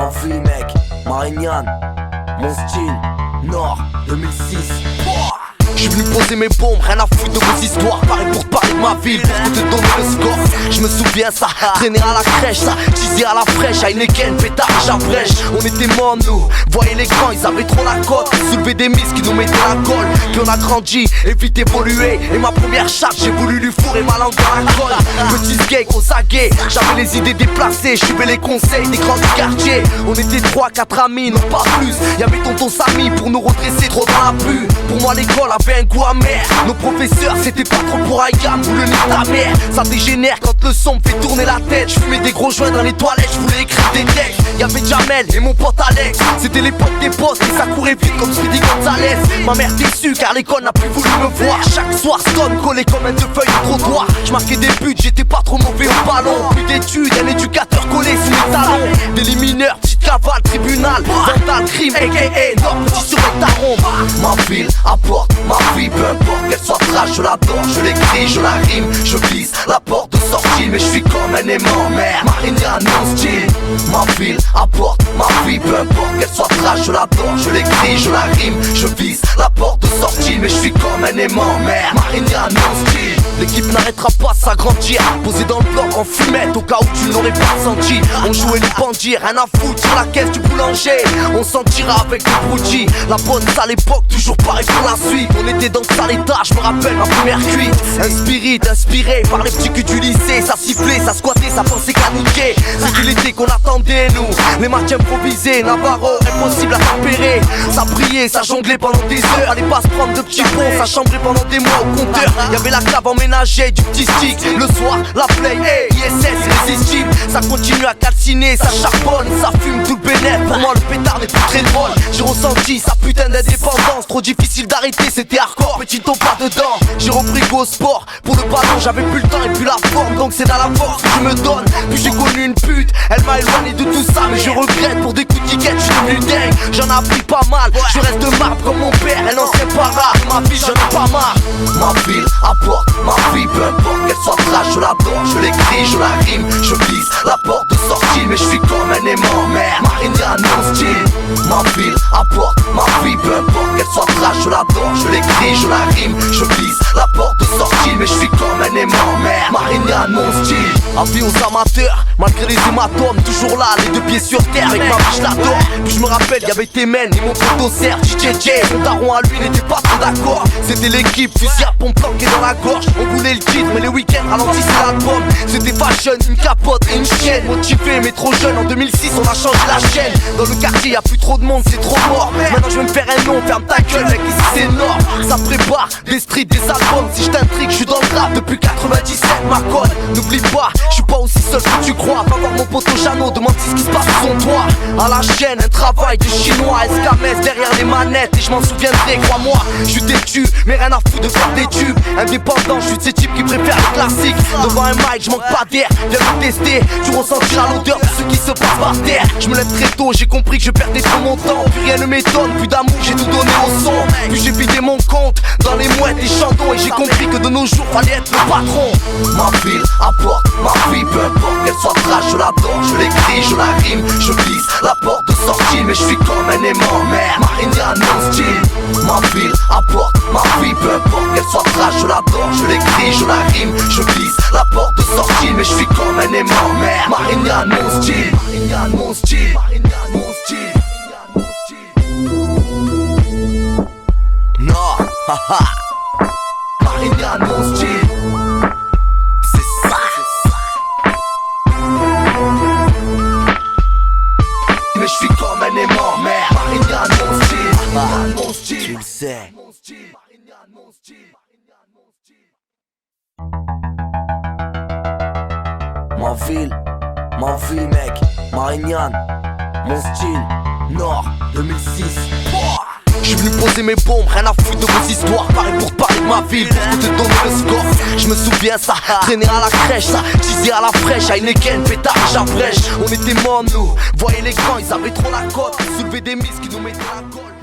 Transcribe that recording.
Ma vie mec, Marignane, mon style, Nord, 2006. J'suis venu poser mes bombes, rien à foutre de vos histoires. Pareil pour parler de ma ville, pour te donner le score. Je me souviens ça, traîner à la crèche, ça, teaser à la fraîche, à Heineken, pétard, j'abrèche. On était morts nous, voyez les grands, ils avaient trop la cote. Soulever des miss qui nous mettaient la colle. Puis on a grandi, et vite évolué. Et ma première charge, j'ai voulu lui fourrer ma langue dans la colle. Petit skate, gros sagué, j'avais les idées déplacées. Je suivais les conseils des grands du quartier. On était 3-4 amis, non pas plus. Y'avait tonton Samy pour nous redresser trop dans la pluie. Pour moi l'école avait un goût amer. Nos professeurs c'était pas trop pour Ayam ou le nez de ta mère. Ça dégénère quand le son me fait tourner la tête. Je fumais des gros joints dans les toilettes, je voulais écrire des textes. Y'avait Jamel et mon pote Alex. C'était l'époque des postes et ça courait vite comme Speedy Gonzalez. Ma mère déçue car l'école n'a plus voulu me voir. Chaque soir stone collé comme un deux feuilles de trottoir. Je marquais des buts, j'étais pas trop mauvais au ballon. Plus d'études, un éducateur collé sous mes talons. Délit mineur, petite cavale, tribunal, vandal, crime, aka Nord, petit sur les tarons. Ma ville apporte ma vie, peu importe qu'elle soit trash, je l'adore, je l'écris, je la rime, je vise la porte de sortie, mais je suis comme un aimant, mère, Marignane, mon style. Ma ville apporte ma vie, peu importe qu'elle soit trash, je l'adore, je l'écris, je la rime, je vise la porte de sortie, mais je suis comme un aimant, mère, Marignane, mon style. L'équipe n'arrêtera pas de s'agrandir, posé dans le bloc en fumette, au cas où tu n'aurais pas senti. On jouait les bandits, rien à foutre sur la caisse du boulanger. On s'en tira avec le broodie, la bonne à l'époque, toujours pareil pour la suite. On était dans le sale état, je me rappelle ma première cuite. Un spirit inspiré par les petits culs du lycée. Ça sifflait, ça squattait, ça pensait qu'à niquer. C'était l'été qu'on attendait nous, les matchs improvisés, Navarro, impossible à tempérer. Ça brillait, ça jonglait pendant des heures. Allait pas se prendre de petits ponts, ça chambrait pendant des mois au compteur. Y'avait la cave emménagée, du petit stick. Le soir, la play, hey, ISS irrésistible. Ça continue à calciner, ça charbonne, ça fume tout le bénéf. Pour moi le pétard n'est plus très drôle. J'ai ressenti sa putain d'indépendance. Trop difficile d'arrêter, c'était hardcore, petit ton pas dedans. J'ai repris go sport, pour le ballon j'avais plus le temps et plus la forme. Donc c'est dans la force que je me donne. Puis j'ai connu une pute, elle m'a éloigné de tout ça. Mais je regrette, pour des coups de ticket, je suis devenu dingue. J'en ai appris pas mal, je reste de marbre comme mon père. Elle n'en sait pas rare, ma vie j'en ai pas marre. Ma ville apporte ma vie, peu importe qu'elle soit trash, je l'adore, je l'écris, je la rime, je vise la porte de sortie, mais je suis comme un aimant, mère, Marignane, mon style. Ma ville apporte ma vie, peu importe qu'elle soit trash, je l'adore, je l'écris, je la rime, je vise la porte de sortie, mais je suis comme un aimant, mère, Marignane, mon style. Avis aux amateurs, malgré les hématomes, toujours là, les deux pieds sur terre, avec ma vie je l'adore. Puis je me rappelle, y'avait Temen et mon poteau Serge, DJ, mon daron à lui n'était pas trop d'accord. C'était l'équipe, fusil à pompe planqué dans la gorge. On voulait le titre, mais les week-ends ralentissaient l'album. C'était fashion, une capote et une chienne. Motivé mais trop jeune, en 2006 on a changé la chaîne. Dans le quartier y'a plus trop de monde, c'est trop mort. Maintenant je vais me faire un nom, ferme ta gueule mec, ici c'est énorme. Ça prépare des streets, des albums. Si je t'intrigue, je suis dans le rap depuis 97, ma conne. N'oublie pas, je suis pas aussi seul que tu crois. Va voir mon poteau Jeannot, demande ce qui se passe sous son toit. À la chaîne, un travail de chinois, escamès derrière les manettes. Et je m'en souviendrai, crois-moi, je suis têtu, mais rien à foutre de faire des tubes. Indépendant, je suis de ces types qui préfèrent les classiques. Devant un mic, je manque pas d'air, viens me tester. Tu ressentiras l'odeur de ce qui se passe par terre. Je me lève très tôt, j'ai compris que je perdais trop mon temps. Plus rien ne m'étonne, plus d'amour, j'ai tout donné au son. Puis j'ai vidé mon compte dans les mouettes et chandons. Et j'ai compris que de nos jours, fallait être le patron. Ma ville apporte ma vie, peu importe qu'elle soit trash, je l'adore, je l'écris, je la rime, je vise la porte de sortie, mais je suis comme un aimant, mère, Marignane, mon style. Ma ville apporte ma vie, peu importe qu'elle soit trash, je l'adore, je l'écris, je la rime, je vise la porte de sortie, mais je suis comme un aimant, mère, Marignane, mon style. Marignane, mon style. Marignane, mon style. Non, haha. Marignane, mon style. C'est ça. Mais je suis comme un aimant, mère, Marignane, mon style. Marignane, mon style. Tu le sais. Marignane, mon style. Ma vie mec, Marignane, mon style, Nord, 2006. Je suis venu poser mes bombes, rien à foutre de vos histoires. Pareil pour parler de ma ville, pour te donner le score. Je me souviens ça, traîner à la crèche, ça, teaser à la fraîche, à Heineken, pétard, j'abrèche. On était morts nous, voyez les grands, ils avaient trop la cote. Soulever des miss qui nous mettaient la colle.